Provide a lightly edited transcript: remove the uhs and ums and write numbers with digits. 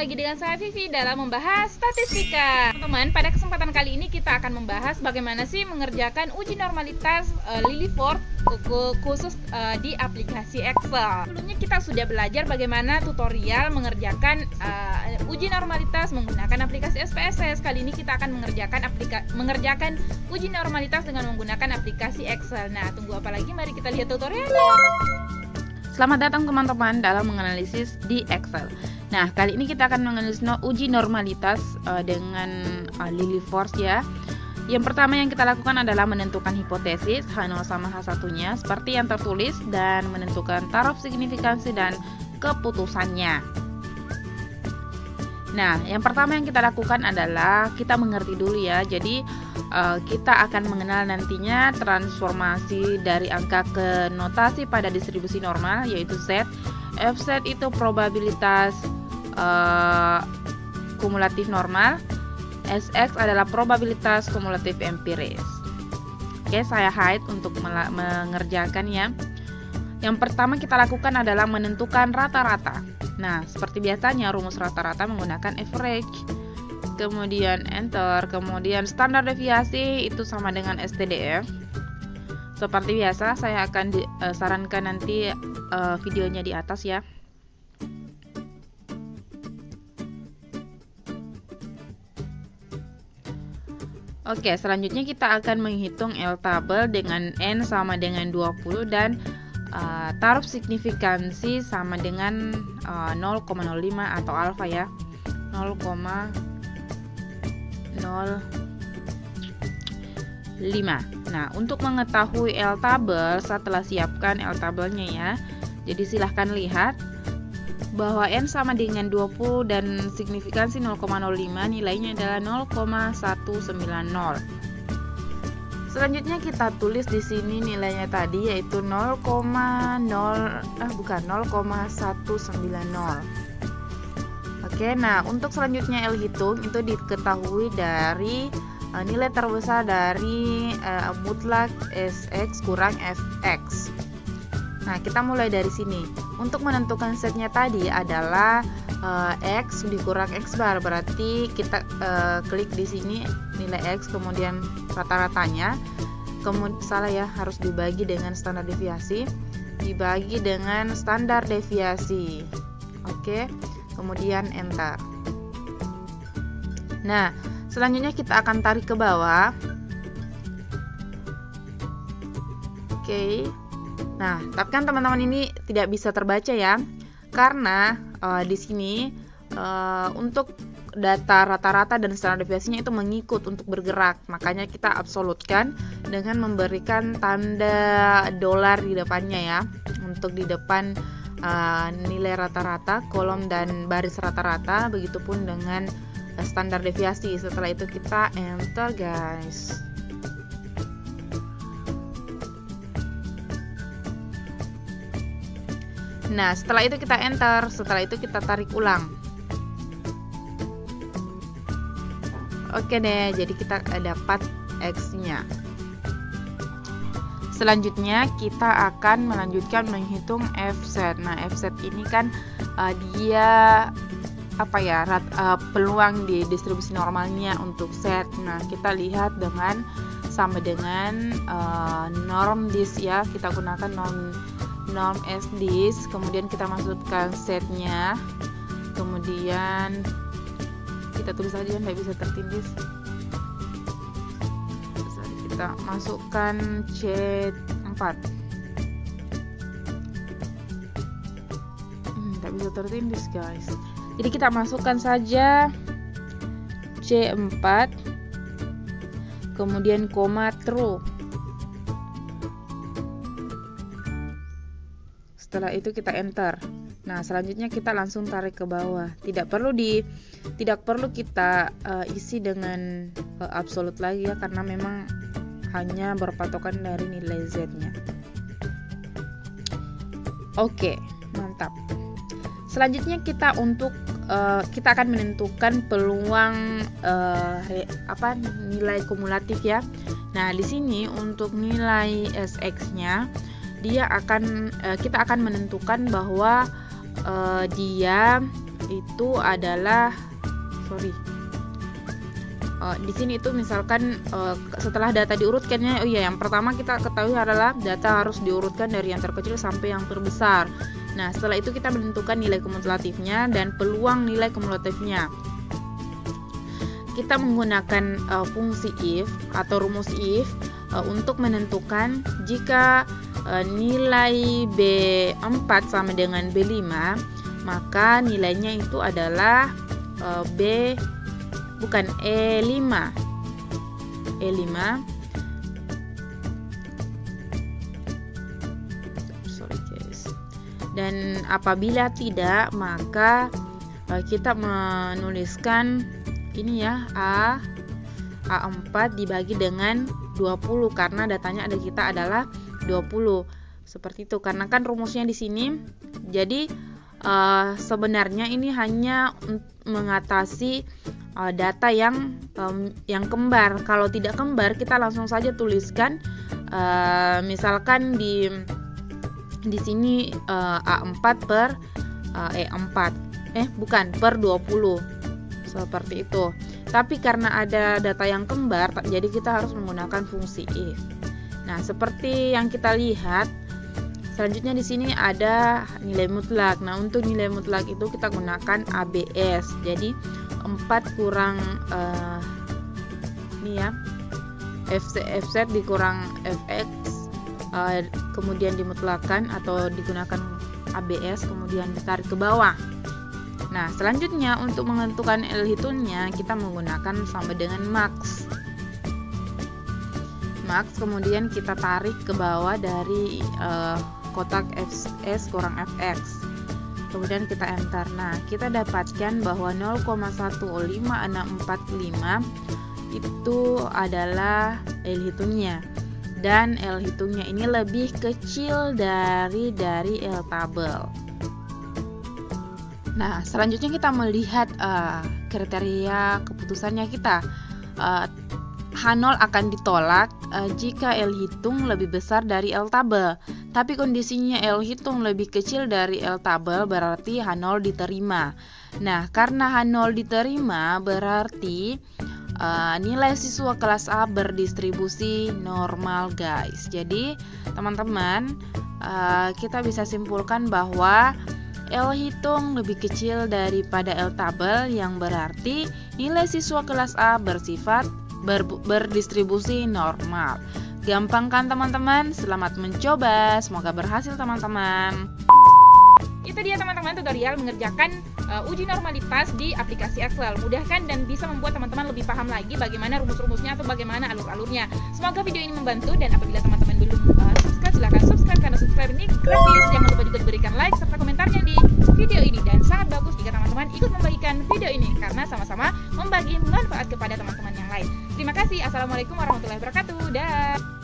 lagi dengan saya Vivi dalam membahas statistika. Teman-teman, pada kesempatan kali ini kita akan membahas bagaimana sih mengerjakan uji normalitas Liliford khusus di aplikasi Excel. Sebelumnya kita sudah belajar bagaimana tutorial mengerjakan uji normalitas menggunakan aplikasi SPSS. Kali ini kita akan mengerjakan uji normalitas dengan menggunakan aplikasi Excel. Nah, tunggu apa lagi? Mari kita lihat tutorialnya. Selamat datang teman-teman dalam menganalisis di Excel. Nah, kali ini kita akan menganalisis uji normalitas dengan Liliford ya. Yang pertama yang kita lakukan adalah menentukan hipotesis H0 sama H1-nya seperti yang tertulis dan menentukan taraf signifikansi dan keputusannya. Nah, yang pertama yang kita lakukan adalah kita mengerti dulu ya. Jadi kita akan mengenal nantinya transformasi dari angka ke notasi pada distribusi normal, yaitu Z. Fz itu probabilitas kumulatif normal. Sx adalah probabilitas kumulatif empiris. Oke, saya hide untuk mengerjakan ya. Yang pertama kita lakukan adalah menentukan rata-rata. Nah, seperti biasanya rumus rata-rata menggunakan average, kemudian enter, kemudian standar deviasi itu sama dengan STDF. Seperti biasa saya akan sarankan nanti videonya di atas ya. Oke, selanjutnya kita akan menghitung L tabel dengan N sama dengan 20 dan taraf signifikansi sama dengan 0,05 atau alfa ya, 0,05. Nah, untuk mengetahui L tabel, setelah siapkan L tabelnya ya. Jadi silahkan lihat bahwa N sama dengan 20 dan signifikansi 0,05, nilainya adalah 0,190. Selanjutnya kita tulis di sini nilainya tadi yaitu 0,190. Oke, nah untuk selanjutnya L hitung itu diketahui dari nilai terbesar dari mutlak Sx kurang Fx. Nah, kita mulai dari sini. Untuk menentukan setnya tadi adalah X dikurang X bar, berarti kita klik di sini nilai X kemudian rata-ratanya, salah ya, harus dibagi dengan standar deviasi, dibagi dengan standar deviasi. Oke, kemudian enter. Nah, selanjutnya kita akan tarik ke bawah. Oke. Nah, tapi kan teman-teman ini tidak bisa terbaca ya, karena di sini untuk data rata-rata dan standar deviasinya itu mengikut untuk bergerak, makanya kita absolutkan dengan memberikan tanda dolar di depannya ya, untuk di depan nilai rata-rata, kolom dan baris rata-rata, begitupun dengan standar deviasi. Setelah itu kita enter guys. Nah, setelah itu kita enter, setelah itu kita tarik ulang. Oke deh, jadi kita dapat X-nya. Selanjutnya kita akan melanjutkan menghitung Fz. Nah, Fz ini kan dia apa ya, peluang di distribusi normalnya untuk Z. Nah, kita lihat dengan sama dengan norm dis ya, kita gunakan norm SDIS, kemudian kita masukkan setnya, kemudian kita tulis aja, nggak bisa tertindis. Kita masukkan C4, nggak bisa tertindis guys. Jadi kita masukkan saja C4, kemudian koma true. Setelah itu kita enter. Nah, selanjutnya kita langsung tarik ke bawah. Tidak perlu kita isi dengan absolut lagi ya, karena memang hanya berpatokan dari nilai Z-nya. Oke, mantap. Selanjutnya kita akan menentukan peluang nilai kumulatif ya. Nah, di sini untuk nilai Sx-nya kita akan menentukan bahwa dia itu adalah di sini itu misalkan setelah data diurutkannya, yang pertama kita ketahui adalah data harus diurutkan dari yang terkecil sampai yang terbesar. Nah, setelah itu kita menentukan nilai kumulatifnya dan peluang nilai kumulatifnya. Kita menggunakan fungsi if atau rumus if untuk menentukan jika nilai B4 sama dengan B5, maka nilainya itu adalah E5. Dan apabila tidak, maka kita menuliskan ini ya, A4 dibagi dengan 20 karena datanya ada kita adalah 20. Seperti itu, karena kan rumusnya di sini. Jadi sebenarnya ini hanya mengatasi data yang kembar. Kalau tidak kembar, kita langsung saja tuliskan misalkan di sini A4 per E4 per 20 seperti itu. Tapi karena ada data yang kembar, jadi kita harus menggunakan fungsi if. Nah, seperti yang kita lihat, selanjutnya di sini ada nilai mutlak. Nah, untuk nilai mutlak itu kita gunakan ABS. Jadi 4 kurang FZ dikurang FX, kemudian dimutlakan atau digunakan ABS, kemudian ditarik ke bawah. Nah, selanjutnya untuk menentukan L hitungnya kita menggunakan sama dengan max. Kemudian kita tarik ke bawah dari kotak FS kurang FX. Kemudian kita enter. Nah, kita dapatkan bahwa 0,15645 itu adalah L hitungnya. Dan L hitungnya ini lebih kecil dari L tabel. Nah, selanjutnya kita melihat kriteria keputusannya kita. H0 akan ditolak jika L hitung lebih besar dari L tabel. Tapi kondisinya L hitung lebih kecil dari L tabel, berarti H0 diterima. Nah, karena H0 diterima, berarti nilai siswa kelas A berdistribusi normal, guys. Jadi, teman-teman, kita bisa simpulkan bahwa L hitung lebih kecil daripada L tabel, yang berarti nilai siswa kelas A bersifat berdistribusi normal. Gampang kan teman-teman? Selamat mencoba, semoga berhasil teman-teman. Itu dia teman-teman tutorial mengerjakan uji normalitas di aplikasi Excel. Mudah kan, dan bisa membuat teman-teman lebih paham lagi bagaimana rumus-rumusnya atau bagaimana alur-alurnya. Semoga video ini membantu, dan apabila teman-teman belum subscribe, silahkan subscribe karena subscribe ini gratis. Jangan lupa juga diberikan like serta komentarnya di video ini, dan sangat bagus jika teman-teman ikut membagikan video ini karena sama-sama membagi manfaat kepada teman-teman yang lain. Terima kasih. Assalamualaikum warahmatullahi wabarakatuh. Dah.